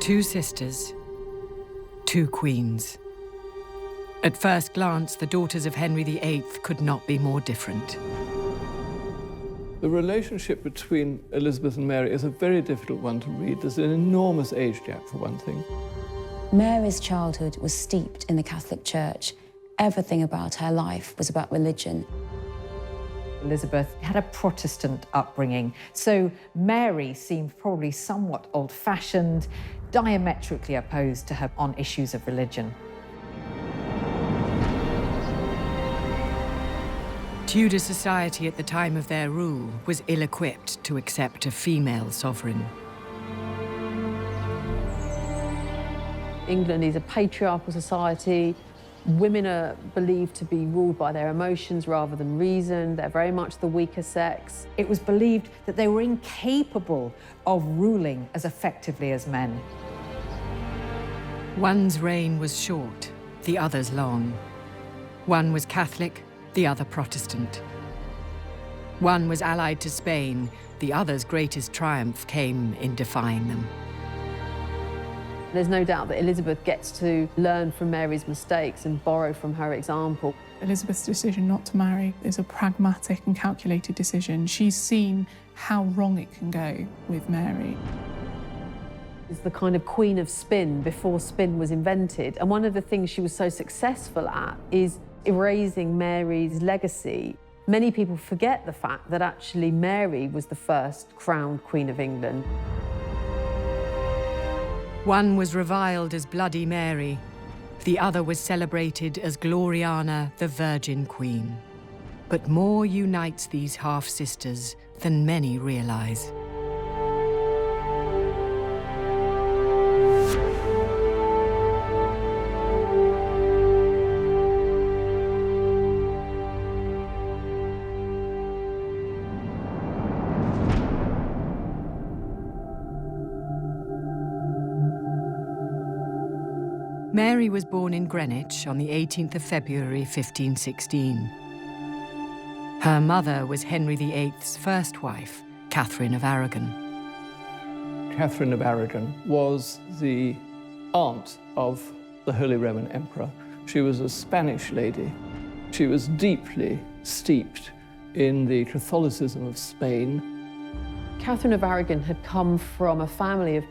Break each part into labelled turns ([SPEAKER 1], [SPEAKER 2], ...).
[SPEAKER 1] Two sisters, two queens. At first glance, the daughters of Henry VIII could not be more different.
[SPEAKER 2] The relationship between Elizabeth and Mary is a very difficult one to read. There's an enormous age gap, for one thing.
[SPEAKER 3] Mary's childhood was steeped in the Catholic Church. Everything about her life was about religion.
[SPEAKER 4] Elizabeth had a Protestant upbringing, so Mary seemed probably somewhat old-fashioned, diametrically opposed to her on issues of religion.
[SPEAKER 1] Tudor society at the time of their rule was ill-equipped to accept a female sovereign.
[SPEAKER 5] England is a patriarchal society. Women are believed to be ruled by their emotions rather than reason. They're very much the weaker sex.
[SPEAKER 4] It was believed that they were incapable of ruling as effectively as men.
[SPEAKER 1] One's reign was short, the other's long. One was Catholic, the other Protestant. One was allied to Spain, the other's greatest triumph came in defying them.
[SPEAKER 5] There's no doubt that Elizabeth gets to learn from Mary's mistakes and borrow from her example.
[SPEAKER 6] Elizabeth's decision not to marry is a pragmatic and calculated decision. She's seen how wrong it can go with Mary.
[SPEAKER 5] Is the kind of queen of spin before spin was invented. And one of the things she was so successful at is erasing Mary's legacy. Many people forget the fact that actually Mary was the first crowned Queen of England.
[SPEAKER 1] One was reviled as Bloody Mary. The other was celebrated as Gloriana, the Virgin Queen. But more unites these half-sisters than many realize. Mary was born in Greenwich on the 18th of February, 1516. Her mother was Henry VIII's first wife, Catherine of Aragon.
[SPEAKER 2] Catherine of Aragon was the aunt of the Holy Roman Emperor. She was a Spanish lady. She was deeply steeped in the Catholicism of Spain.
[SPEAKER 5] Catherine of Aragon had come from a family of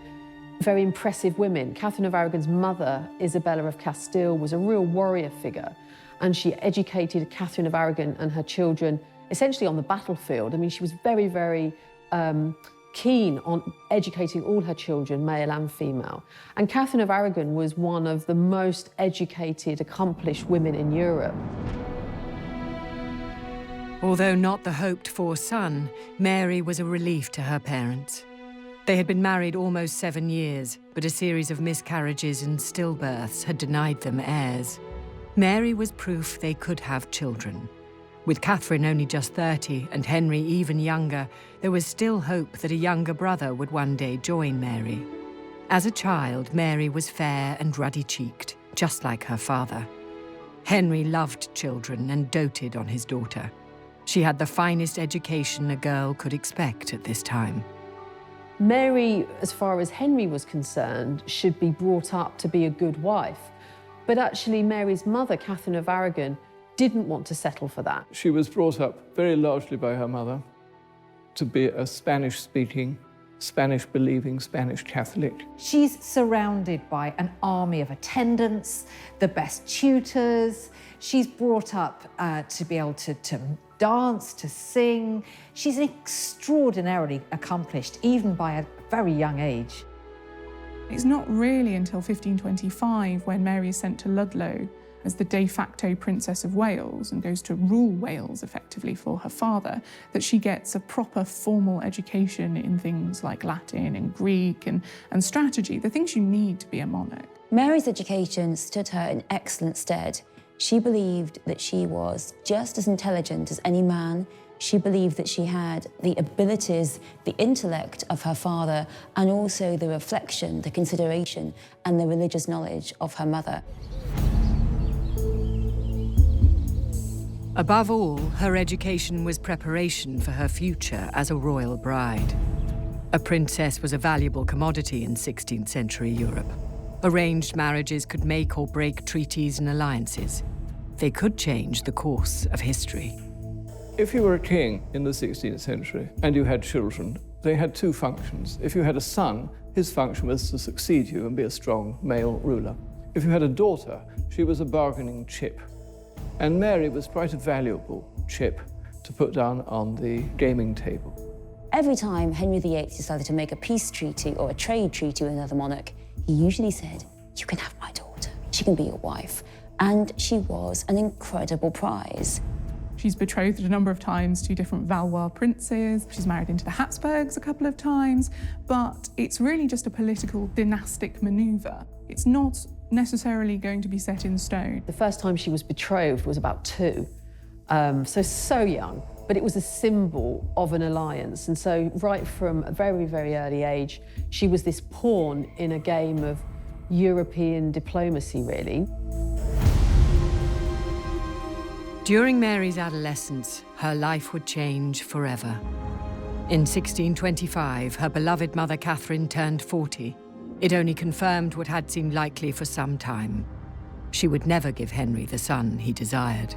[SPEAKER 5] very impressive women. Catherine of Aragon's mother, Isabella of Castile, was a real warrior figure, and she educated Catherine of Aragon and her children essentially on the battlefield. I mean, she was very, very keen on educating all her children, male and female. And Catherine of Aragon was one of the most educated, accomplished women in Europe.
[SPEAKER 1] Although not the hoped-for son, Mary was a relief to her parents. They had been married almost 7 years, but a series of miscarriages and stillbirths had denied them heirs. Mary was proof they could have children. With Catherine only just 30 and Henry even younger, there was still hope that a younger brother would one day join Mary. As a child, Mary was fair and ruddy-cheeked, just like her father. Henry loved children and doted on his daughter. She had the finest education a girl could expect at this time.
[SPEAKER 5] Mary, as far as Henry was concerned, should be brought up to be a good wife. But actually, Mary's mother, Catherine of Aragon, didn't want to settle for that.
[SPEAKER 2] She was brought up very largely by her mother to be a Spanish-speaking, Spanish-believing Spanish Catholic.
[SPEAKER 4] She's surrounded by an army of attendants, the best tutors. She's brought up to be able to dance, to sing. She's extraordinarily accomplished, even by a very young age.
[SPEAKER 6] It's not really until 1525, when Mary is sent to Ludlow as the de facto Princess of Wales and goes to rule Wales effectively for her father, that she gets a proper formal education in things like Latin and Greek and strategy, the things you need to be a monarch.
[SPEAKER 3] Mary's education stood her in excellent stead. She believed that she was just as intelligent as any man. She believed that she had the abilities, the intellect of her father, and also the reflection, the consideration, and the religious knowledge of her mother.
[SPEAKER 1] Above all, her education was preparation for her future as a royal bride. A princess was a valuable commodity in 16th century Europe. Arranged marriages could make or break treaties and alliances. They could change the course of history.
[SPEAKER 2] If you were a king in the 16th century and you had children, they had two functions. If you had a son, his function was to succeed you and be a strong male ruler. If you had a daughter, she was a bargaining chip. And Mary was quite a valuable chip to put down on the gaming table.
[SPEAKER 3] Every time Henry VIII decided to make a peace treaty or a trade treaty with another monarch, he usually said, "You can have my daughter, she can be your wife." And she was an incredible prize.
[SPEAKER 6] She's betrothed a number of times to different Valois princes. She's married into the Habsburgs a couple of times, but it's really just a political dynastic maneuver. It's not necessarily going to be set in stone.
[SPEAKER 5] The first time she was betrothed was about 2, so young, but it was a symbol of an alliance. And so right from a very, very early age, she was this pawn in a game of European diplomacy, really.
[SPEAKER 1] During Mary's adolescence, her life would change forever. In 1625, her beloved mother Catherine turned 40. It only confirmed what had seemed likely for some time. She would never give Henry the son he desired.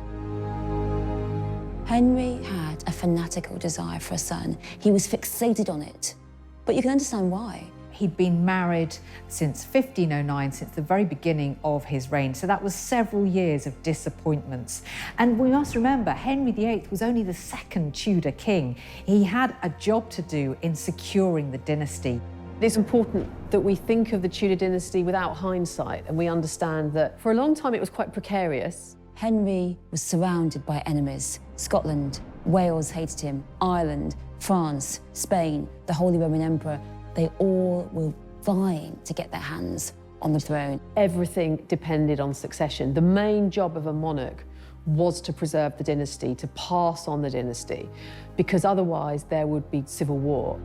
[SPEAKER 3] Henry had a fanatical desire for a son. He was fixated on it, but you can understand why.
[SPEAKER 4] He'd been married since 1509, since the very beginning of his reign. So that was several years of disappointments. And we must remember, Henry VIII was only the second Tudor king. He had a job to do in securing the dynasty.
[SPEAKER 5] It's important that we think of the Tudor dynasty without hindsight, and we understand that for a long time it was quite precarious.
[SPEAKER 3] Henry was surrounded by enemies. Scotland, Wales hated him, Ireland, France, Spain, the Holy Roman Emperor. They all were vying to get their hands on the throne.
[SPEAKER 5] Everything depended on succession. The main job of a monarch was to preserve the dynasty, to pass on the dynasty, because otherwise there would be civil war.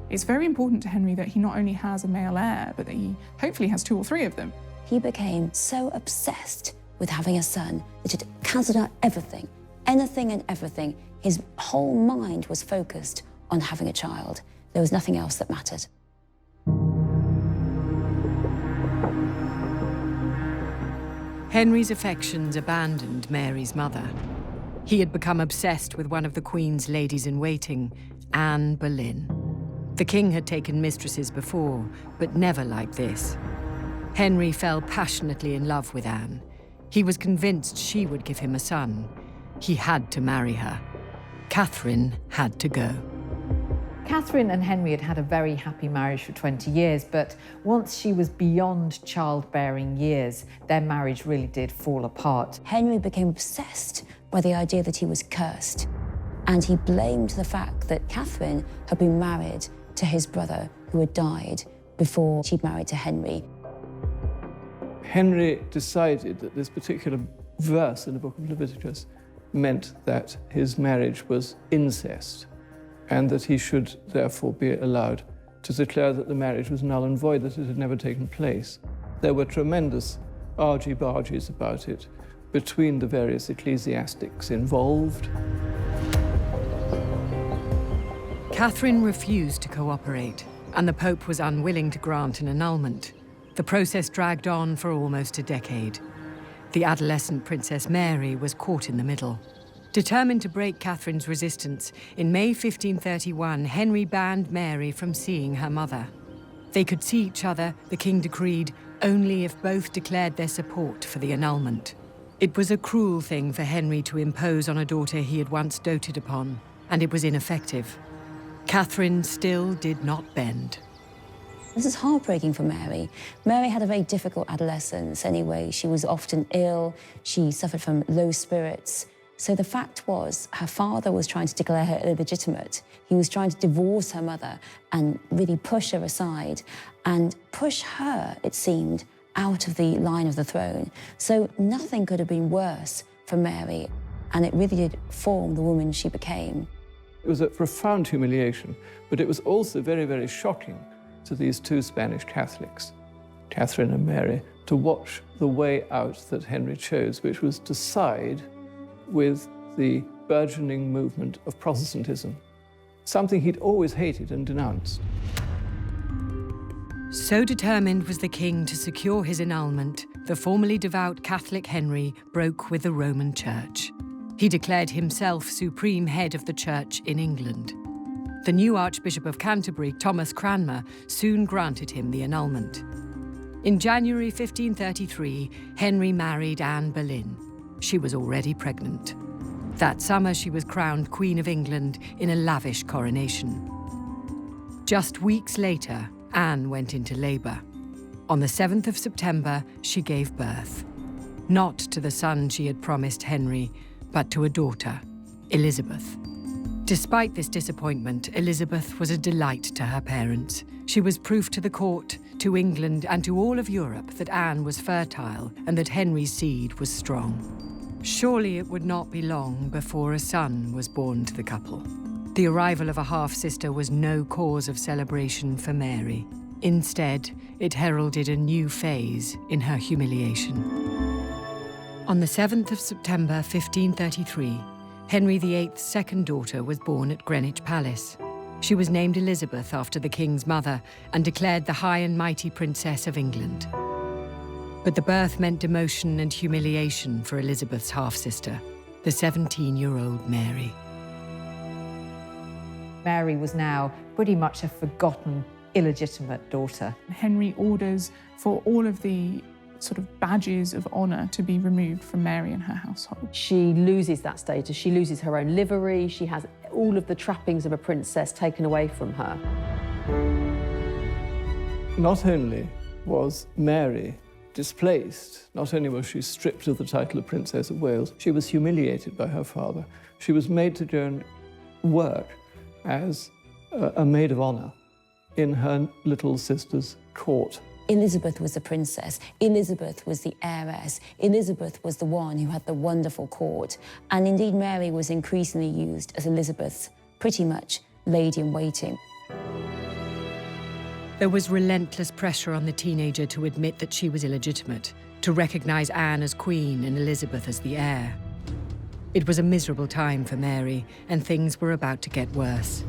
[SPEAKER 6] It's very important to Henry that he not only has a male heir, but that he hopefully has 2 or 3 of them.
[SPEAKER 3] He became so obsessed with having a son that it cancelled out everything, anything and everything. His whole mind was focused on having a child. There was nothing else that mattered.
[SPEAKER 1] Henry's affections abandoned Mary's mother. He had become obsessed with one of the Queen's ladies-in-waiting, Anne Boleyn. The king had taken mistresses before, but never like this. Henry fell passionately in love with Anne. He was convinced she would give him a son. He had to marry her. Catherine had to go.
[SPEAKER 4] Catherine and Henry had had a very happy marriage for 20 years, but once she was beyond childbearing years, their marriage really did fall apart.
[SPEAKER 3] Henry became obsessed by the idea that he was cursed, and he blamed the fact that Catherine had been married to his brother, who had died before she'd married to Henry.
[SPEAKER 2] Henry decided that this particular verse in the book of Leviticus meant that his marriage was incest, and that he should therefore be allowed to declare that the marriage was null and void, that it had never taken place. There were tremendous argy-bargies about it between the various ecclesiastics involved.
[SPEAKER 1] Catherine refused to cooperate, and the Pope was unwilling to grant an annulment. The process dragged on for almost a decade. The adolescent Princess Mary was caught in the middle. Determined to break Catherine's resistance, in May 1531, Henry banned Mary from seeing her mother. They could see each other, the king decreed, only if both declared their support for the annulment. It was a cruel thing for Henry to impose on a daughter he had once doted upon, and it was ineffective. Catherine still did not bend.
[SPEAKER 3] This is heartbreaking for Mary. Mary had a very difficult adolescence anyway. She was often ill, she suffered from low spirits. So the fact was, her father was trying to declare her illegitimate. He was trying to divorce her mother and really push her aside and push her, it seemed, out of the line of the throne. So nothing could have been worse for Mary, and it really did form the woman she became.
[SPEAKER 2] It was a profound humiliation, but it was also very, very shocking to these 2 Spanish Catholics, Catherine and Mary, to watch the way out that Henry chose, which was to side with the burgeoning movement of Protestantism something he'd always hated and denounced.
[SPEAKER 1] So determined was the king to secure his annulment, the formerly devout Catholic Henry broke with the Roman Church. He declared himself supreme head of the Church in England. The new Archbishop of Canterbury, Thomas Cranmer, soon granted him the annulment. In January 1533, Henry married Anne Boleyn. She was already pregnant. That summer, she was crowned Queen of England in a lavish coronation. Just weeks later, Anne went into labour. On the 7th of September, she gave birth. Not to the son she had promised Henry, but to a daughter, Elizabeth. Despite this disappointment, Elizabeth was a delight to her parents. She was proof to the court, to England, and to all of Europe that Anne was fertile and that Henry's seed was strong. Surely it would not be long before a son was born to the couple. The arrival of a half-sister was no cause of celebration for Mary. Instead, it heralded a new phase in her humiliation. On the 7th of September 1533, Henry VIII's second daughter was born at Greenwich Palace. She was named Elizabeth after the king's mother and declared the high and mighty Princess of England. But the birth meant demotion and humiliation for Elizabeth's half-sister, the 17-year-old Mary.
[SPEAKER 4] Mary was now pretty much a forgotten, illegitimate daughter.
[SPEAKER 6] Henry orders for all of the sort of badges of honour to be removed from Mary and her household.
[SPEAKER 5] She loses that status. She loses her own livery. She has all of the trappings of a princess taken away from her.
[SPEAKER 2] Not only was Mary displaced, not only was she stripped of the title of Princess of Wales, she was humiliated by her father. She was made to go and work as a maid of honour in her little sister's court.
[SPEAKER 3] Elizabeth was the princess. Elizabeth was the heiress. Elizabeth was the one who had the wonderful court. And indeed, Mary was increasingly used as Elizabeth's pretty much lady-in-waiting.
[SPEAKER 1] There was relentless pressure on the teenager to admit that she was illegitimate, to recognise Anne as queen and Elizabeth as the heir. It was a miserable time for Mary, and things were about to get worse.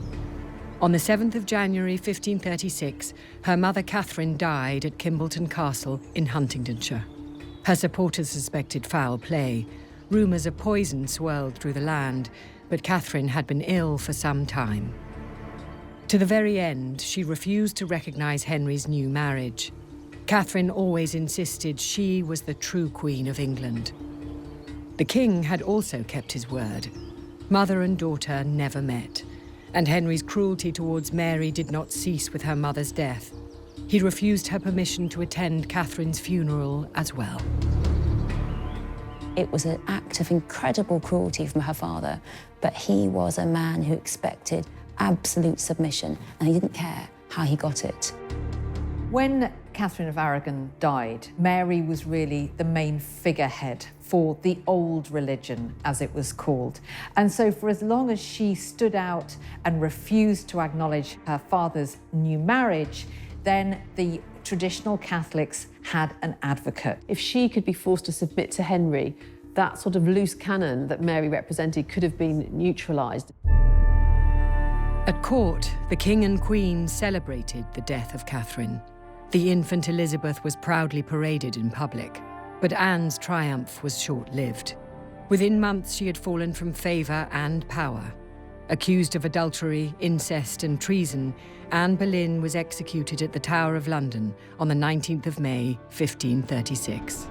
[SPEAKER 1] On the 7th of January 1536, her mother Catherine died at Kimbleton Castle in Huntingdonshire. Her supporters suspected foul play. Rumours of poison swirled through the land, but Catherine had been ill for some time. To the very end, she refused to recognise Henry's new marriage. Catherine always insisted she was the true Queen of England. The king had also kept his word. Mother and daughter never met, and Henry's cruelty towards Mary did not cease with her mother's death. He refused her permission to attend Catherine's funeral as well.
[SPEAKER 3] It was an act of incredible cruelty from her father, but he was a man who expected absolute submission, and he didn't care how he got it.
[SPEAKER 4] When Catherine of Aragon died, Mary was really the main figurehead for the old religion, as it was called. And so for as long as she stood out and refused to acknowledge her father's new marriage, then the traditional Catholics had an advocate.
[SPEAKER 5] If she could be forced to submit to Henry, that sort of loose cannon that Mary represented could have been neutralised.
[SPEAKER 1] At court, the king and queen celebrated the death of Catherine. The infant Elizabeth was proudly paraded in public, but Anne's triumph was short-lived. Within months, she had fallen from favour and power. Accused of adultery, incest and treason, Anne Boleyn was executed at the Tower of London on the 19th of May, 1536.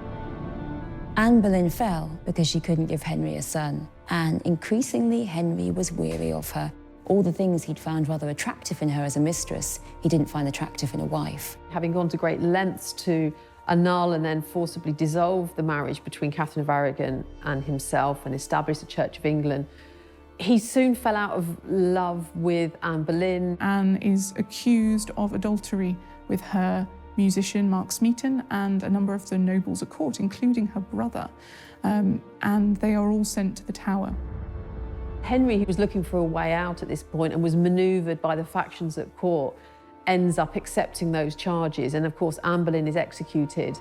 [SPEAKER 3] Anne Boleyn fell because she couldn't give Henry a son, and increasingly Henry was weary of her. All the things he'd found rather attractive in her as a mistress, he didn't find attractive in a wife.
[SPEAKER 5] Having gone to great lengths to annul and then forcibly dissolve the marriage between Catherine of Aragon and himself and establish the Church of England, he soon fell out of love with Anne Boleyn.
[SPEAKER 6] Anne is accused of adultery with her musician Mark Smeaton and a number of the nobles at court, including her brother, and they are all sent to the Tower.
[SPEAKER 5] Henry, who was looking for a way out at this point and was manoeuvred by the factions at court, ends up accepting those charges, and of course Anne Boleyn is executed.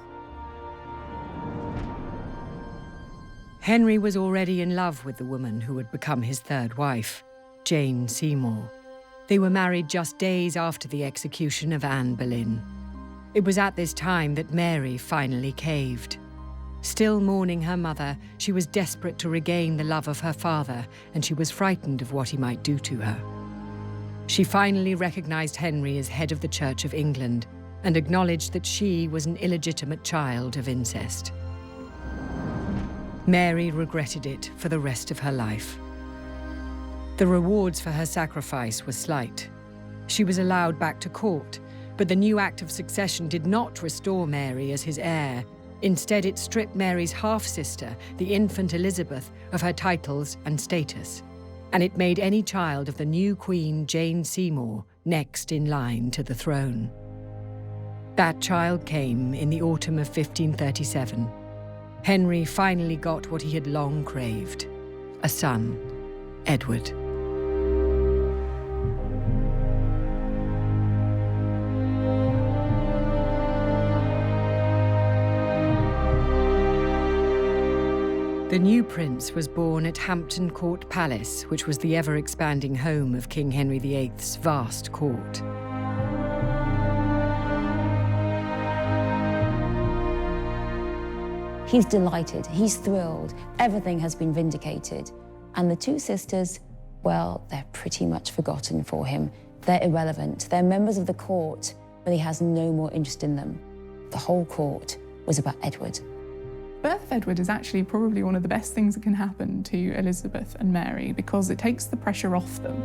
[SPEAKER 1] Henry was already in love with the woman who would become his third wife, Jane Seymour. They were married just days after the execution of Anne Boleyn. It was at this time that Mary finally caved. Still mourning her mother, she was desperate to regain the love of her father, and she was frightened of what he might do to her. She finally recognized Henry as head of the Church of England and acknowledged that she was an illegitimate child of incest. Mary regretted it for the rest of her life. The rewards for her sacrifice were slight. She was allowed back to court, but the new Act of Succession did not restore Mary as his heir. Instead, it stripped Mary's half-sister, the infant Elizabeth, of her titles and status. And it made any child of the new Queen, Jane Seymour, next in line to the throne. That child came in the autumn of 1537. Henry finally got what he had long craved, a son, Edward. The new prince was born at Hampton Court Palace, which was the ever-expanding home of King Henry VIII's vast court.
[SPEAKER 3] He's delighted, he's thrilled, everything has been vindicated. And the two sisters, well, they're pretty much forgotten for him. They're irrelevant, they're members of the court, but he has no more interest in them. The whole court was about Edward.
[SPEAKER 6] Birth of Edward is actually probably one of the best things that can happen to Elizabeth and Mary because it takes the pressure off them.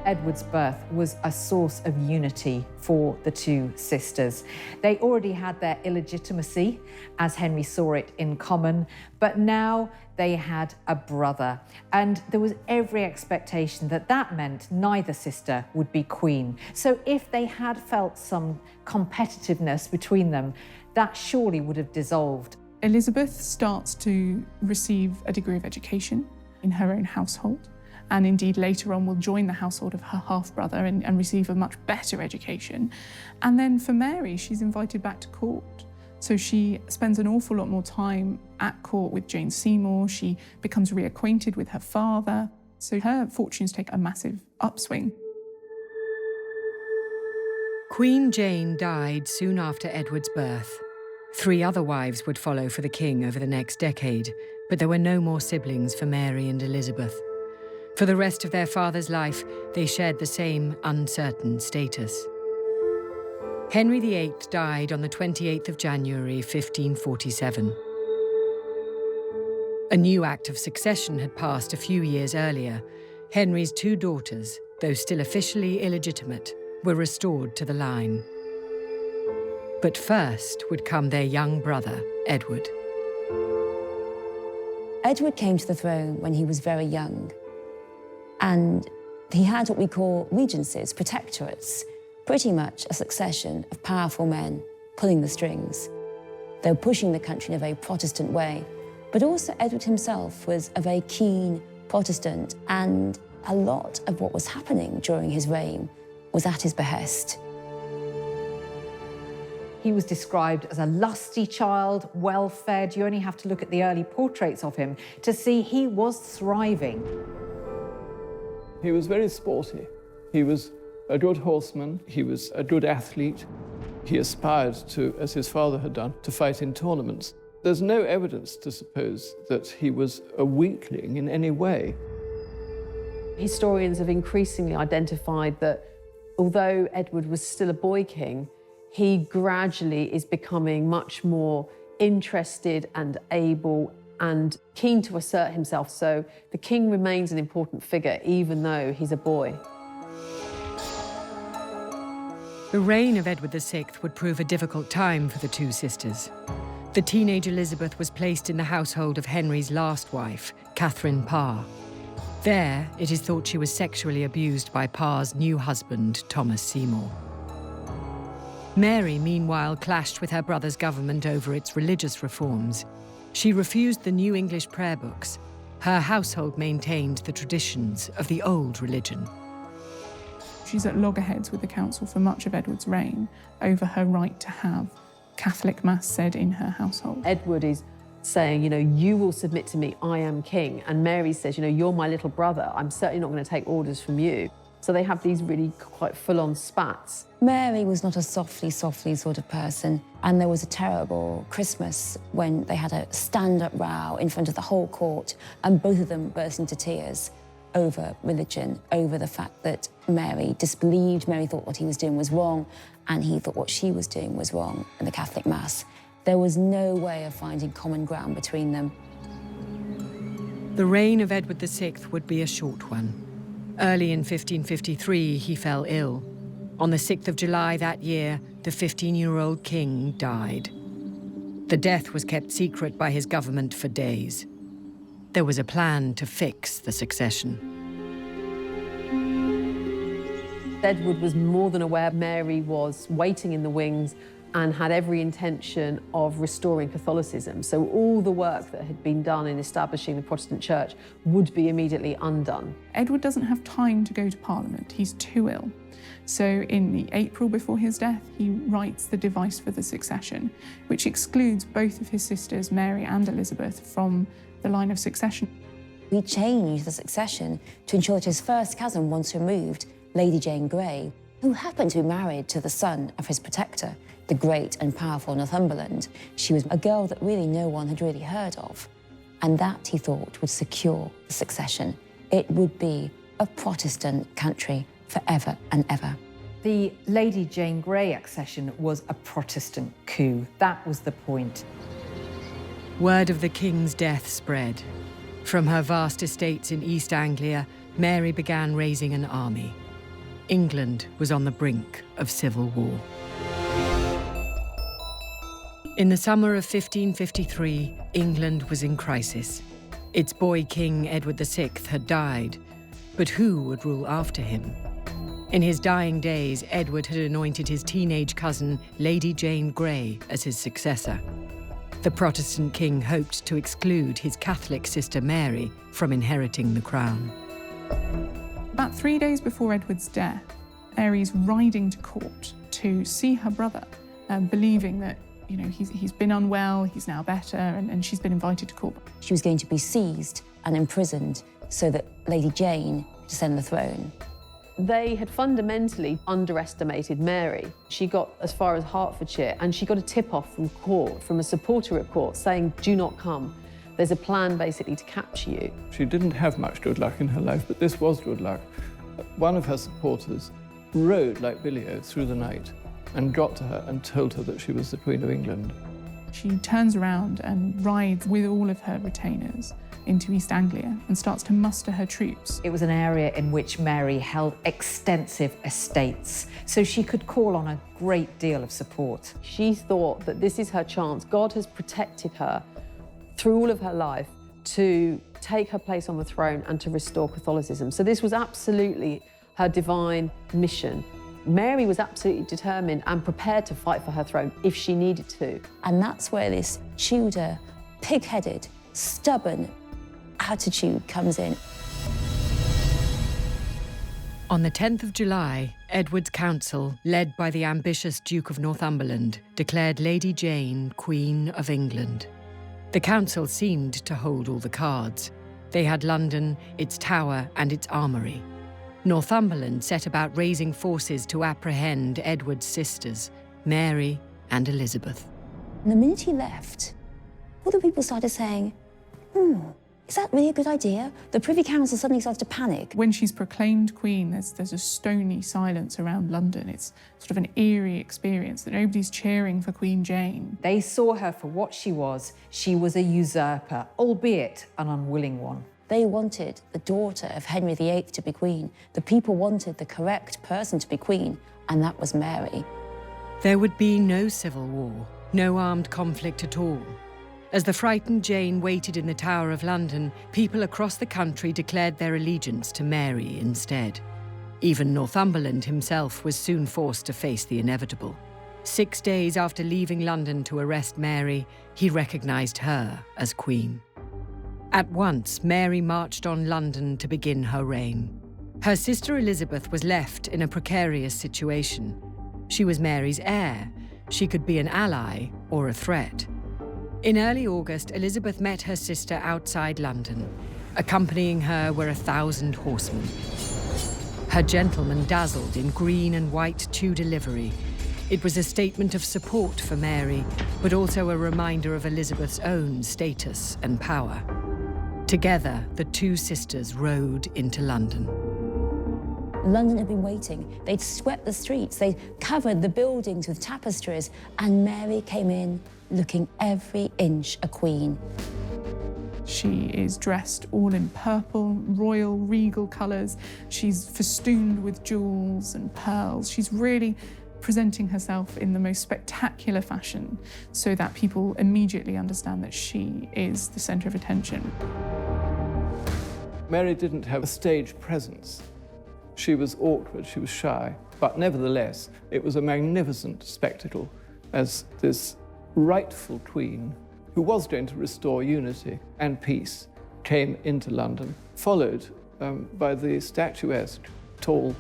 [SPEAKER 4] Edward's birth was a source of unity for the two sisters. They already had their illegitimacy, as Henry saw it, in common, but now they had a brother. And there was every expectation that that meant neither sister would be queen. So if they had felt some competitiveness between them, that surely would have dissolved.
[SPEAKER 6] Elizabeth starts to receive a degree of education in her own household, and indeed later on will join the household of her half-brother and receive a much better education. And then for Mary, she's invited back to court. So she spends an awful lot more time at court with Jane Seymour. She becomes reacquainted with her father. So her fortunes take a massive upswing.
[SPEAKER 1] Queen Jane died soon after Edward's birth. 3 other wives would follow for the king over the next decade, but there were no more siblings for Mary and Elizabeth. For the rest of their father's life, they shared the same uncertain status. Henry VIII died on the 28th of January, 1547. A new Act of Succession had passed a few years earlier. Henry's 2 daughters, though still officially illegitimate, were restored to the line. But first would come their young brother, Edward.
[SPEAKER 3] Edward came to the throne when he was very young, and he had what we call regencies, protectorates, pretty much a succession of powerful men pulling the strings. They were pushing the country in a very Protestant way, but also Edward himself was a very keen Protestant, and a lot of what was happening during his reign was at his behest.
[SPEAKER 4] He was described as a lusty child, well-fed. You only have to look at the early portraits of him to see he was thriving.
[SPEAKER 2] He was very sporty. He was a good horseman. He was a good athlete. He aspired to, as his father had done, to fight in tournaments. There's no evidence to suppose that he was a weakling in any way.
[SPEAKER 5] Historians have increasingly identified that although Edward was still a boy king, he gradually is becoming much more interested and able and keen to assert himself. So the king remains an important figure, even though he's a boy.
[SPEAKER 1] The reign of Edward VI would prove a difficult time for the 2 sisters. The teenage Elizabeth was placed in the household of Henry's last wife, Catherine Parr. There, it is thought she was sexually abused by Parr's new husband, Thomas Seymour. Mary, meanwhile, clashed with her brother's government over its religious reforms. She refused the new English prayer books. Her household maintained the traditions of the old religion.
[SPEAKER 6] She's at loggerheads with the council for much of Edward's reign over her right to have Catholic Mass said in her household.
[SPEAKER 5] Edward is saying, you know, you will submit to me, I am king. And Mary says, you know, you're my little brother. I'm certainly not going to take orders from you. So they have these really quite full-on spats.
[SPEAKER 3] Mary was not a softly sort of person, and there was a terrible Christmas when they had a stand-up row in front of the whole court, and both of them burst into tears over religion, over the fact that Mary disbelieved. Mary thought what he was doing was wrong, and he thought what she was doing was wrong in the Catholic Mass. There was no way of finding common ground between them.
[SPEAKER 1] The reign of Edward VI would be a short one. Early in 1553, he fell ill. On the 6th of July that year, the 15-year-old king died. The death was kept secret by his government for days. There was a plan to fix the succession.
[SPEAKER 5] Edward was more than aware Mary was waiting in the wings and had every intention of restoring Catholicism. So all the work that had been done in establishing the Protestant Church would be immediately undone.
[SPEAKER 6] Edward doesn't have time to go to Parliament. He's too ill. So in the April before his death, he writes the device for the succession, which excludes both of his sisters, Mary and Elizabeth, from the line of succession.
[SPEAKER 3] He changed the succession to ensure that his first cousin, once removed, Lady Jane Grey, who happened to be married to the son of his protector, the great and powerful Northumberland. She was a girl that really no one had really heard of. And that, he thought, would secure the succession. It would be a Protestant country forever and ever.
[SPEAKER 4] The Lady Jane Grey accession was a Protestant coup. That was the point.
[SPEAKER 1] Word of the king's death spread. From her vast estates in East Anglia, Mary began raising an army. England was on the brink of civil war. In the summer of 1553, England was in crisis. Its boy king, Edward VI, had died, but who would rule after him? In his dying days, Edward had anointed his teenage cousin, Lady Jane Grey, as his successor. The Protestant king hoped to exclude his Catholic sister Mary from inheriting the crown.
[SPEAKER 6] About 3 days before Edward's death, Mary's riding to court to see her brother, believing that he's been unwell, he's now better, and she's been invited to court.
[SPEAKER 3] She was going to be seized and imprisoned so that Lady Jane could ascend the throne.
[SPEAKER 5] They had fundamentally underestimated Mary. She got as far as Hertfordshire, and she got a tip-off from court, from a supporter at court, saying, "Do not come. There's a plan, basically, to capture you."
[SPEAKER 2] She didn't have much good luck in her life, but this was good luck. One of her supporters rode like Billy-O through the night and got to her and told her that she was the Queen of England.
[SPEAKER 6] She turns around and rides with all of her retainers into East Anglia and starts to muster her troops.
[SPEAKER 4] It was an area in which Mary held extensive estates, so she could call on a great deal of support.
[SPEAKER 5] She thought that this is her chance. God has protected her through all of her life to take her place on the throne and to restore Catholicism. So this was absolutely her divine mission. Mary was absolutely determined and prepared to fight for her throne if she needed to.
[SPEAKER 3] And that's where this Tudor, pig-headed, stubborn attitude comes in.
[SPEAKER 1] On the 10th of July, Edward's council, led by the ambitious Duke of Northumberland, declared Lady Jane Queen of England. The council seemed to hold all the cards. They had London, its tower, and its armoury. Northumberland set about raising forces to apprehend Edward's sisters, Mary and Elizabeth.
[SPEAKER 3] And the minute he left, all the people started saying, is that really a good idea? The Privy Council suddenly starts to panic.
[SPEAKER 6] When she's proclaimed queen, there's a stony silence around London. It's sort of an eerie experience that nobody's cheering for Queen Jane.
[SPEAKER 4] They saw her for what she was. She was a usurper, albeit an unwilling one.
[SPEAKER 3] They wanted the daughter of Henry VIII to be queen. The people wanted the correct person to be queen, and that was Mary.
[SPEAKER 1] There would be no civil war, no armed conflict at all. As the frightened Jane waited in the Tower of London, people across the country declared their allegiance to Mary instead. Even Northumberland himself was soon forced to face the inevitable. 6 days after leaving London to arrest Mary, he recognised her as queen. At once, Mary marched on London to begin her reign. Her sister Elizabeth was left in a precarious situation. She was Mary's heir. She could be an ally or a threat. In early August, Elizabeth met her sister outside London. Accompanying her were 1,000 horsemen. Her gentlemen dazzled in green and white Tudor livery. It was a statement of support for Mary, but also a reminder of Elizabeth's own status and power. Together, the two sisters rode into London.
[SPEAKER 3] London had been waiting. They'd swept the streets, they'd covered the buildings with tapestries, and Mary came in looking every inch a queen.
[SPEAKER 6] She is dressed all in purple, royal, regal colours. She's festooned with jewels and pearls. She's really presenting herself in the most spectacular fashion so that people immediately understand that she is the centre of attention.
[SPEAKER 2] Mary didn't have a stage presence. She was awkward, she was shy, but nevertheless, it was a magnificent spectacle as this rightful queen, who was going to restore unity and peace, came into London, followed by the statuesque, tall,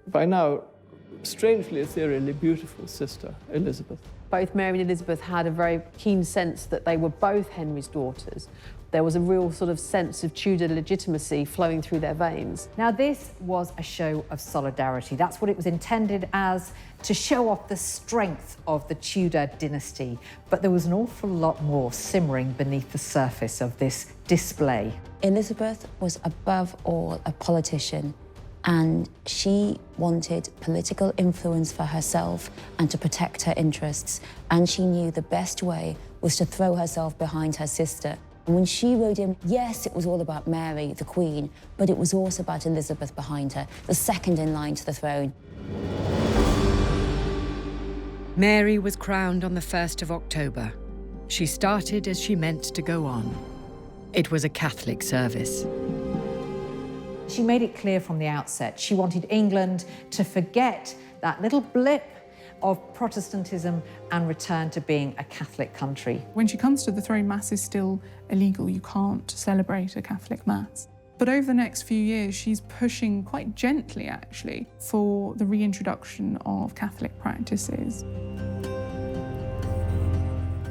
[SPEAKER 2] by now strangely ethereally beautiful sister, Elizabeth.
[SPEAKER 5] Both Mary and Elizabeth had a very keen sense that they were both Henry's daughters. There was a real sort of sense of Tudor legitimacy flowing through their veins.
[SPEAKER 4] Now, this was a show of solidarity. That's what it was intended as, to show off the strength of the Tudor dynasty. But there was an awful lot more simmering beneath the surface of this display.
[SPEAKER 3] Elizabeth was above all a politician, and she wanted political influence for herself and to protect her interests. And she knew the best way was to throw herself behind her sister. And when she rode in, yes, it was all about Mary, the Queen, but it was also about Elizabeth behind her, the second in line to the throne.
[SPEAKER 1] Mary was crowned on the 1st of October. She started as she meant to go on. It was a Catholic service.
[SPEAKER 4] She made it clear from the outset she wanted England to forget that little blip of Protestantism and return to being a Catholic country.
[SPEAKER 6] When she comes to the throne, Mass is still illegal. You can't celebrate a Catholic Mass. But over the next few years, she's pushing quite gently, actually, for the reintroduction of Catholic practices.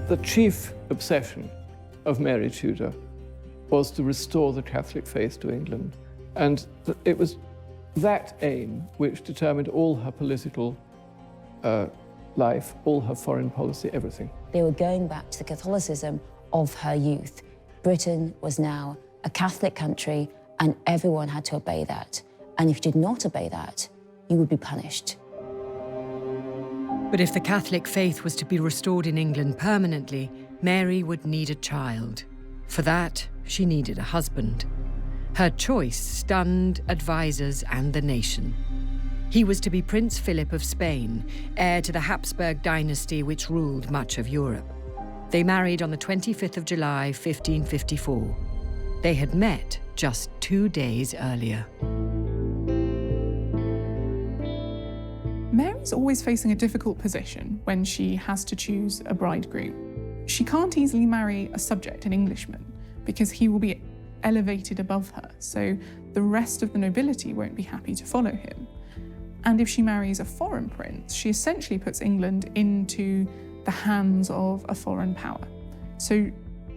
[SPEAKER 2] The chief obsession of Mary Tudor was to restore the Catholic faith to England. And it was that aim which determined all her political life, all her foreign policy, everything.
[SPEAKER 3] They were going back to the Catholicism of her youth. Britain was now a Catholic country, and everyone had to obey that. And if you did not obey that, you would be punished.
[SPEAKER 1] But if the Catholic faith was to be restored in England permanently, Mary would need a child. For that, she needed a husband. Her choice stunned advisors and the nation. He was to be Prince Philip of Spain, heir to the Habsburg dynasty which ruled much of Europe. They married on the 25th of July, 1554. They had met just 2 days earlier.
[SPEAKER 6] Mary's always facing a difficult position when she has to choose a bridegroom. She can't easily marry a subject, an Englishman, because he will be elevated above her, so the rest of the nobility won't be happy to follow him. And if she marries a foreign prince, she essentially puts England into the hands of a foreign power. So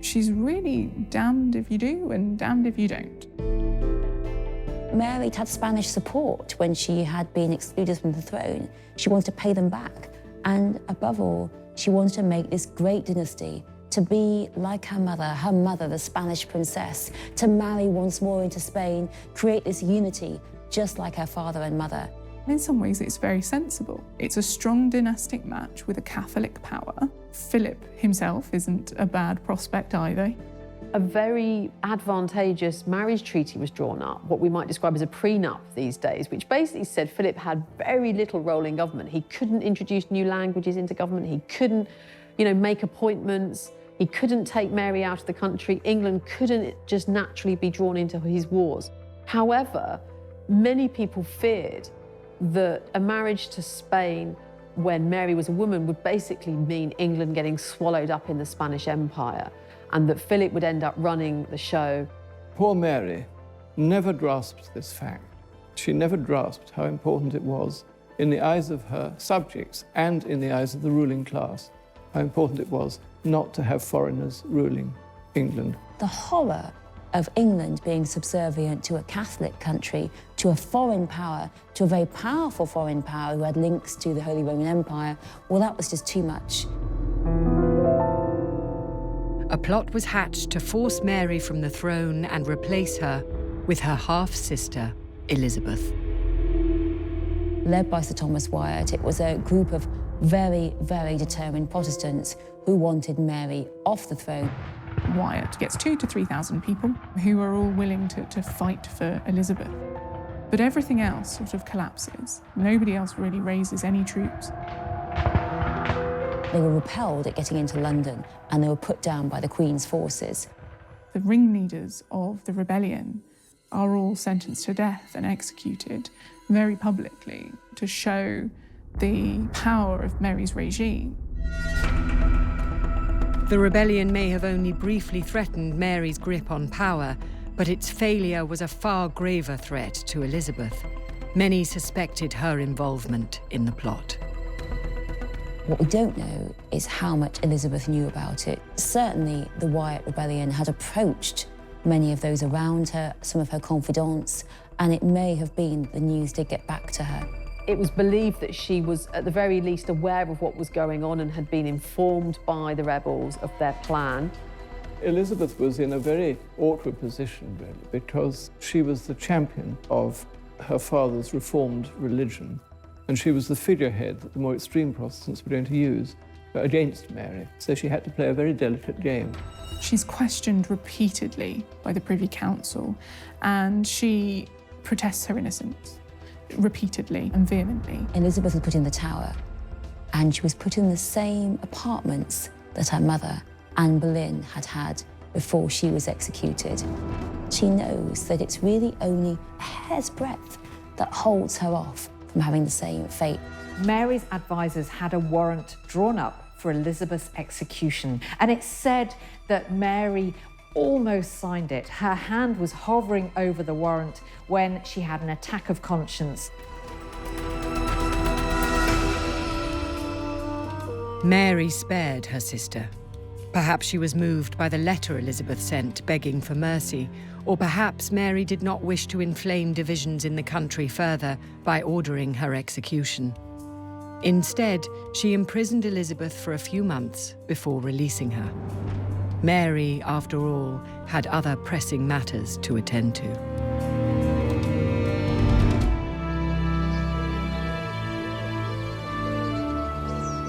[SPEAKER 6] she's really damned if you do and damned if you don't.
[SPEAKER 3] Mary had Spanish support when she had been excluded from the throne. She wanted to pay them back. And above all, she wanted to make this great dynasty to be like her mother, the Spanish princess, to marry once more into Spain, create this unity, just like her father and mother.
[SPEAKER 6] In some ways, it's very sensible. It's a strong dynastic match with a Catholic power. Philip himself isn't a bad prospect either.
[SPEAKER 5] A very advantageous marriage treaty was drawn up, what we might describe as a prenup these days, which basically said Philip had very little role in government. He couldn't introduce new languages into government. He couldn't, make appointments. He couldn't take Mary out of the country. England couldn't just naturally be drawn into his wars. However, many people feared that a marriage to Spain when Mary was a woman would basically mean England getting swallowed up in the Spanish Empire, and that Philip would end up running the show.
[SPEAKER 2] Poor Mary never grasped this fact. She never grasped how important it was in the eyes of her subjects and in the eyes of the ruling class, how important it was not to have foreigners ruling England.
[SPEAKER 3] The horror of England being subservient to a Catholic country, to a foreign power, to a very powerful foreign power who had links to the Holy Roman Empire, well, that was just too much.
[SPEAKER 1] A plot was hatched to force Mary from the throne and replace her with her half-sister, Elizabeth.
[SPEAKER 3] Led by Sir Thomas Wyatt, it was a group of very, very determined Protestants who wanted Mary off the throne.
[SPEAKER 6] Wyatt gets 2,000 to 3,000 people who are all willing to fight for Elizabeth. But everything else sort of collapses. Nobody else really raises any troops.
[SPEAKER 3] They were repelled at getting into London, and they were put down by the Queen's forces.
[SPEAKER 6] The ringleaders of the rebellion are all sentenced to death and executed very publicly to show the power of Mary's regime.
[SPEAKER 1] The rebellion may have only briefly threatened Mary's grip on power, but its failure was a far graver threat to Elizabeth. Many suspected her involvement in the plot.
[SPEAKER 3] What we don't know is how much Elizabeth knew about it. Certainly, the Wyatt rebellion had approached many of those around her, some of her confidants, and it may have been the news did get back to her.
[SPEAKER 5] It was believed that she was, at the very least, aware of what was going on and had been informed by the rebels of their plan.
[SPEAKER 2] Elizabeth was in a very awkward position, really, because she was the champion of her father's reformed religion, and she was the figurehead that the more extreme Protestants were going to use against Mary. So she had to play a very delicate game.
[SPEAKER 6] She's questioned repeatedly by the Privy Council, and she protests her innocence repeatedly and vehemently.
[SPEAKER 3] Elizabeth was put in the Tower, and she was put in the same apartments that her mother, Anne Boleyn, had had before she was executed. She knows that it's really only a hair's breadth that holds her off from having the same fate.
[SPEAKER 4] Mary's advisors had a warrant drawn up for Elizabeth's execution, and it said that Mary almost signed it. Her hand was hovering over the warrant when she had an attack of conscience.
[SPEAKER 1] Mary spared her sister. Perhaps she was moved by the letter Elizabeth sent begging for mercy, or perhaps Mary did not wish to inflame divisions in the country further by ordering her execution. Instead, she imprisoned Elizabeth for a few months before releasing her. Mary, after all, had other pressing matters to attend to.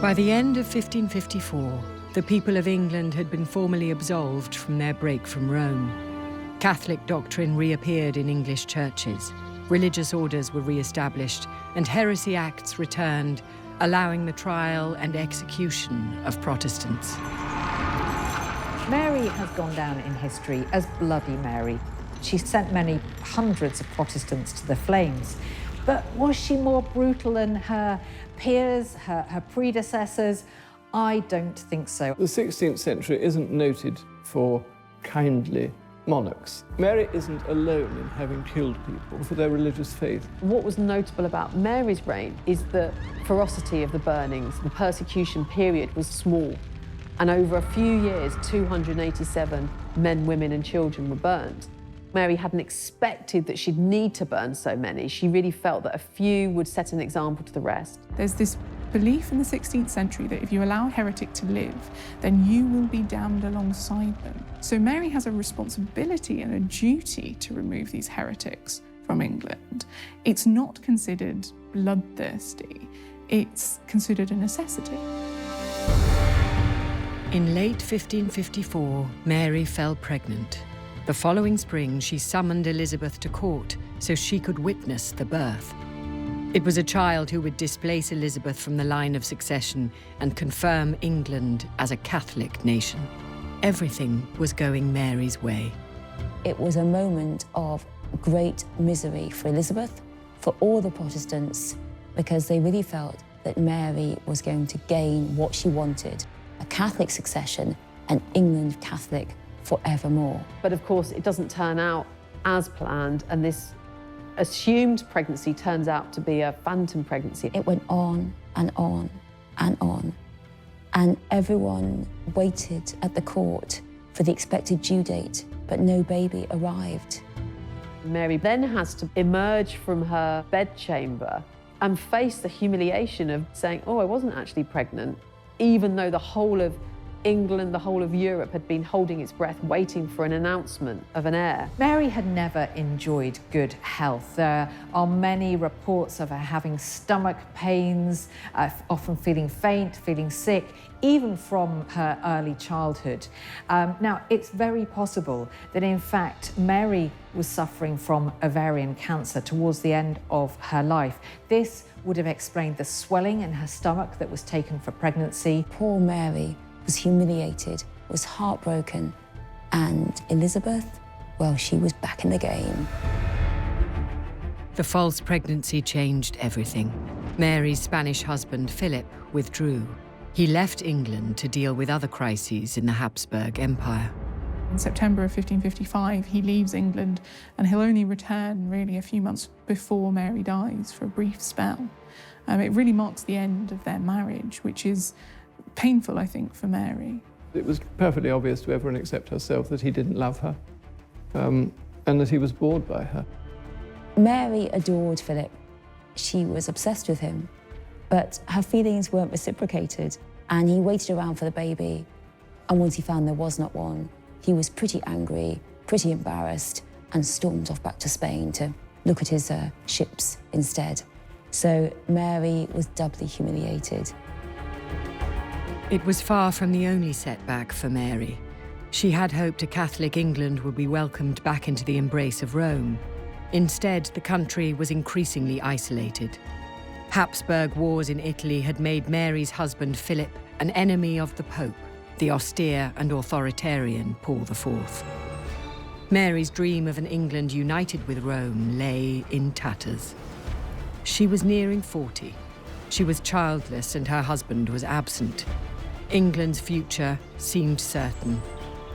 [SPEAKER 1] By the end of 1554, the people of England had been formally absolved from their break from Rome. Catholic doctrine reappeared in English churches, religious orders were re-established, and heresy acts returned, allowing the trial and execution of Protestants.
[SPEAKER 4] Mary has gone down in history as Bloody Mary. She sent many hundreds of Protestants to the flames. But was she more brutal than her peers, her predecessors? I don't think so.
[SPEAKER 2] The 16th century isn't noted for kindly monarchs. Mary isn't alone in having killed people for their religious faith.
[SPEAKER 5] What was notable about Mary's reign is the ferocity of the burnings. The persecution period was small, and over a few years, 287 men, women and children were burned. Mary hadn't expected that she'd need to burn so many. She really felt that a few would set an example to the rest.
[SPEAKER 6] There's this belief in the 16th century that if you allow a heretic to live, then you will be damned alongside them. So Mary has a responsibility and a duty to remove these heretics from England. It's not considered bloodthirsty. It's considered a necessity.
[SPEAKER 1] In late 1554, Mary fell pregnant. The following spring, she summoned Elizabeth to court so she could witness the birth. It was a child who would displace Elizabeth from the line of succession and confirm England as a Catholic nation. Everything was going Mary's way.
[SPEAKER 3] It was a moment of great misery for Elizabeth, for all the Protestants, because they really felt that Mary was going to gain what she wanted, a Catholic succession and England Catholic forevermore.
[SPEAKER 5] But of course, it doesn't turn out as planned, and this assumed pregnancy turns out to be a phantom pregnancy.
[SPEAKER 3] It went on and on and on, and everyone waited at the court for the expected due date but no baby arrived.
[SPEAKER 5] Mary then has to emerge from her bedchamber and face the humiliation of saying, oh, I wasn't actually pregnant, even though the whole of England, the whole of Europe had been holding its breath, waiting for an announcement of an heir.
[SPEAKER 4] Mary had never enjoyed good health. There are many reports of her having stomach pains, often feeling faint, feeling sick, even from her early childhood. Now, it's very possible that, in fact, Mary was suffering from ovarian cancer towards the end of her life. This would have explained the swelling in her stomach that was taken for pregnancy.
[SPEAKER 3] Poor Mary was humiliated, was heartbroken, and Elizabeth, well, she was back in the game.
[SPEAKER 1] The false pregnancy changed everything. Mary's Spanish husband, Philip, withdrew. He left England to deal with other crises in the Habsburg Empire.
[SPEAKER 6] In September of 1555, he leaves England, and he'll only return really a few months before Mary dies for a brief spell. It really marks the end of their marriage, which is painful, I think, for Mary.
[SPEAKER 2] It was perfectly obvious to everyone except herself that he didn't love her, and that he was bored by her.
[SPEAKER 3] Mary adored Philip. She was obsessed with him, but her feelings weren't reciprocated, and he waited around for the baby, and once he found there was not one, he was pretty angry, pretty embarrassed, and stormed off back to Spain to look at his ships instead. So Mary was doubly humiliated.
[SPEAKER 1] It was far from the only setback for Mary. She had hoped a Catholic England would be welcomed back into the embrace of Rome. Instead, the country was increasingly isolated. Habsburg wars in Italy had made Mary's husband Philip an enemy of the Pope, the austere and authoritarian Paul IV. Mary's dream of an England united with Rome lay in tatters. She was nearing 40. She was childless and her husband was absent. England's future seemed certain.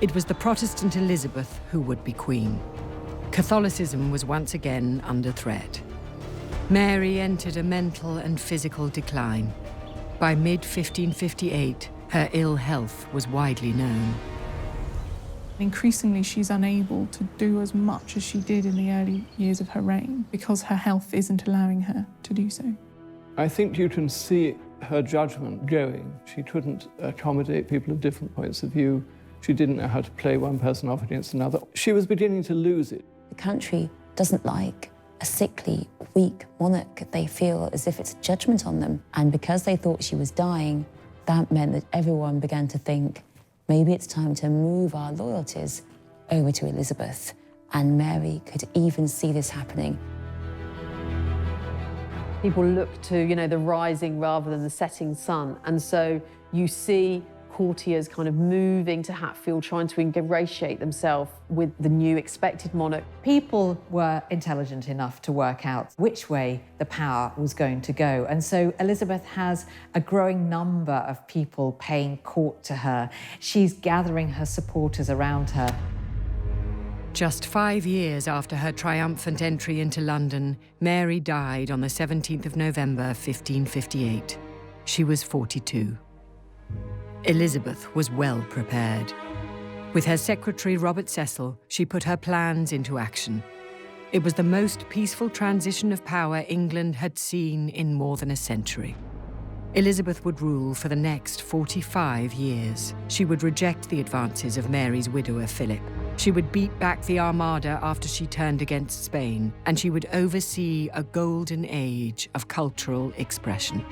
[SPEAKER 1] It was the Protestant Elizabeth who would be queen. Catholicism was once again under threat. Mary entered a mental and physical decline. By mid-1558, her ill health was widely known.
[SPEAKER 6] Increasingly, she's unable to do as much as she did in the early years of her reign because her health isn't allowing her to do so.
[SPEAKER 2] I think you can see her judgment going. She couldn't accommodate people of different points of view. She didn't know how to play one person off against another. She was beginning to lose it.
[SPEAKER 3] The country doesn't like a sickly, weak monarch. They feel as if it's a judgment on them. And because they thought she was dying, that meant that everyone began to think, maybe it's time to move our loyalties over to Elizabeth. And Mary could even see this happening.
[SPEAKER 5] People look to, the rising rather than the setting sun. And so you see courtiers kind of moving to Hatfield, trying to ingratiate themselves with the new expected monarch.
[SPEAKER 4] People were intelligent enough to work out which way the power was going to go. And so Elizabeth has a growing number of people paying court to her. She's gathering her supporters around her.
[SPEAKER 1] Just 5 years after her triumphant entry into London, Mary died on the 17th of November, 1558. She was 42. Elizabeth was well prepared. With her secretary, Robert Cecil, she put her plans into action. It was the most peaceful transition of power England had seen in more than a century. Elizabeth would rule for the next 45 years. She would reject the advances of Mary's widower, Philip. She would beat back the Armada after she turned against Spain, and she would oversee a golden age of cultural expression.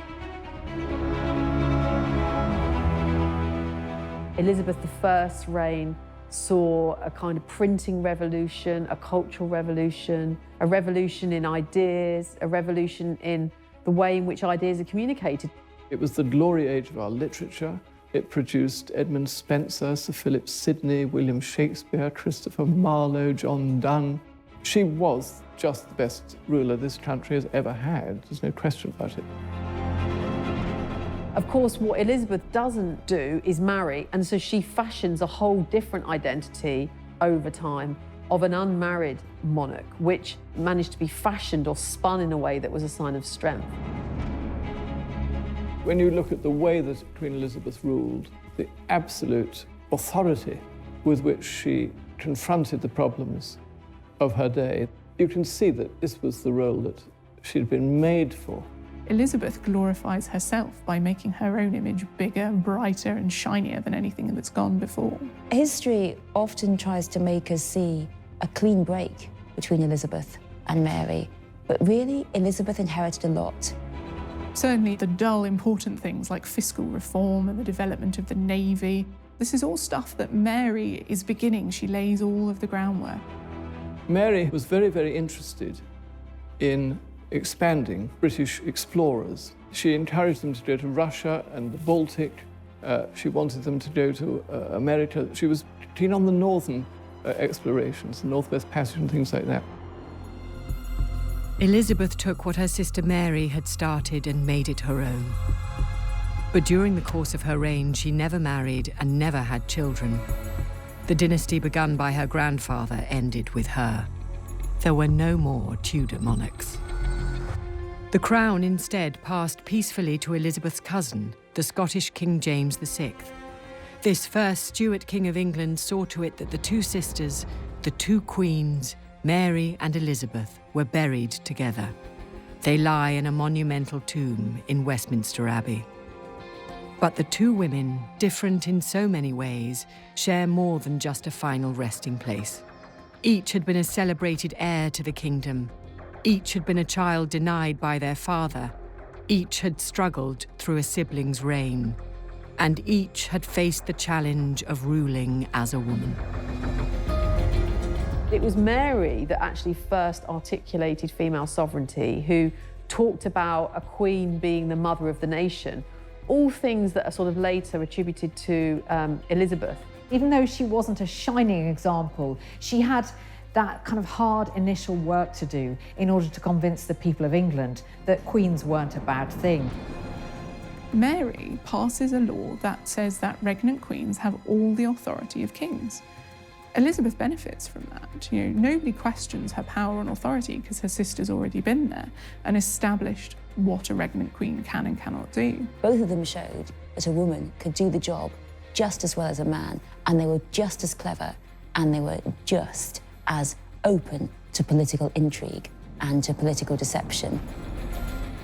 [SPEAKER 5] Elizabeth I's reign saw a kind of printing revolution, a cultural revolution, a revolution in ideas, a revolution in the way in which ideas are communicated.
[SPEAKER 2] It was the glory age of our literature. It produced Edmund Spenser, Sir Philip Sidney, William Shakespeare, Christopher Marlowe, John Donne. She was just the best ruler this country has ever had. There's no question about it.
[SPEAKER 5] Of course, what Elizabeth doesn't do is marry, and so she fashions a whole different identity over time of an unmarried monarch, which managed to be fashioned or spun in a way that was a sign of strength.
[SPEAKER 2] When you look at the way that Queen Elizabeth ruled, the absolute authority with which she confronted the problems of her day. You can see that this was the role that she'd been made for.
[SPEAKER 6] Elizabeth glorifies herself by making her own image bigger, brighter and shinier than anything that's gone before.
[SPEAKER 3] History often tries to make us see a clean break between Elizabeth and Mary, but really Elizabeth inherited a lot.
[SPEAKER 6] Certainly the dull, important things like fiscal reform and the development of the navy, this is all stuff that Mary is beginning. She lays all of the groundwork.
[SPEAKER 2] Mary was very, very interested in expanding British explorers. She encouraged them to go to Russia and the Baltic. She wanted them to go to America. She was keen on the northern explorations, the Northwest Passage and things like that.
[SPEAKER 1] Elizabeth took what her sister Mary had started and made it her own. But during the course of her reign, she never married and never had children. The dynasty begun by her grandfather ended with her. There were no more Tudor monarchs. The crown instead passed peacefully to Elizabeth's cousin, the Scottish King James VI. This first Stuart King of England saw to it that the two sisters, the two queens, Mary and Elizabeth, were buried together. They lie in a monumental tomb in Westminster Abbey. But the two women, different in so many ways, share more than just a final resting place. Each had been a celebrated heir to the kingdom. Each had been a child denied by their father. Each had struggled through a sibling's reign. And each had faced the challenge of ruling as a woman.
[SPEAKER 5] It was Mary that actually first articulated female sovereignty, who talked about a queen being the mother of the nation, all things that are sort of later attributed to Elizabeth.
[SPEAKER 4] Even though she wasn't a shining example, she had that kind of hard initial work to do in order to convince the people of England that queens weren't a bad thing.
[SPEAKER 6] Mary passes a law that says that regnant queens have all the authority of kings. Elizabeth benefits from that. Nobody questions her power and authority because her sister's already been there and established what a regnant queen can and cannot do.
[SPEAKER 3] Both of them showed that a woman could do the job just as well as a man, and they were just as clever, and they were just as open to political intrigue and to political deception.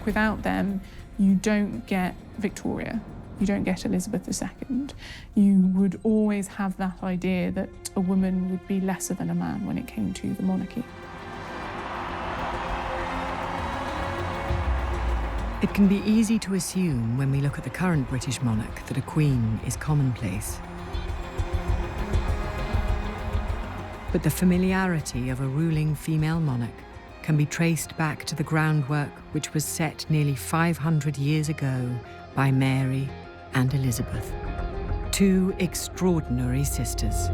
[SPEAKER 6] Without them, you don't get Victoria, you don't get Elizabeth II. You would always have that idea that a woman would be lesser than a man when it came to the monarchy.
[SPEAKER 1] It can be easy to assume when we look at the current British monarch that a queen is commonplace. But the familiarity of a ruling female monarch can be traced back to the groundwork which was set nearly 500 years ago by Mary and Elizabeth, two extraordinary sisters.